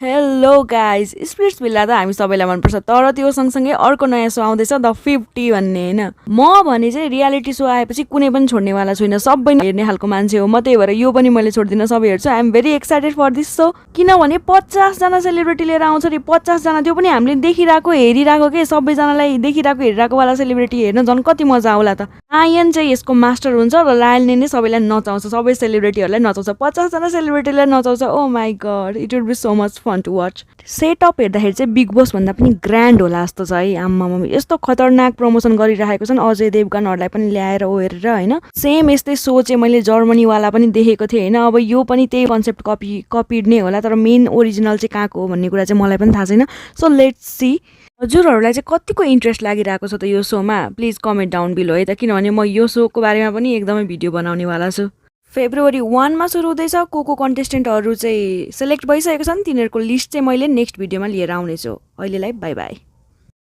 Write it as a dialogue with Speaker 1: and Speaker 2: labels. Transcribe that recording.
Speaker 1: hello guys splits villa त हामी सबैलाई मनपर्छ तर त्यो सँगसँगै अर्को नयाँ सो आउँदैछ द 50 भन्ने होइन म भने चाहिँ रियालिटी सो आएपछि कुनै पनि छोड्नेवाला छुइनँ सबै हेर्ने खालको मान्छे हो म त्यही भएर यो पनि मैले छोड्दिनँ सबै हेर्छु I am very excited for this so किनभने 50 जना सेलिब्रिटी लिएर आउँछ नि 50 जना त्यो पनि हामीले देखिरहेको हेरिरहेको के सबैजनालाई देखिरहेको हेरिरहेको वाला सेलिब्रिटी हेर्न झन् कति मजा आउला त लायन चाहिँ यसको मास्टर हुन्छ र लायनले नै सबैलाई नचाउँछ सबै सेलिब्रिटीहरूलाई नचाउँछ 50 जना सेलिब्रिटीलाई नचाउँछ oh my God it would be so much fun to watch setup हेर्दाखेरि चाहिँ बिग बोस भन्दा पनि ग्रान्ड होला जस्तो छ है आम्मामा यस्तो खतरनाक प्रमोसन गरिरहेको छन् अजय देवगनहरूलाई पनि ल्याएर हेरेर होइन सेम यस्तै सो चाहिँ मैले जर्मनीवाला पनि देखेको थिएँ होइन अब यो पनि त्यही कन्सेप्ट कपिड नै होला तर मेन ओरिजिनल चाहिँ कहाँको हो भन्ने कुरा चाहिँ मलाई पनि थाहा छैन सो लेट्स सी हजुरहरूलाई चाहिँ कतिको इन्ट्रेस्ट लागिरहेको छ त यो सोमा प्लिज कमेन्ट डाउन बिलो है त किनभने म यो सोको बारेमा पनि एकदमै भिडियो बनाउनेवाला छु फेब्रुअरी 1मा सुरु हुँदैछ को कन्टेस्टेन्टहरू चाहिँ सेलेक्ट भइसकेको छन् तिनीहरूको लिस्ट चाहिँ मैले नेक्स्ट भिडियोमा लिएर आउनेछु अहिलेलाई बाई बाई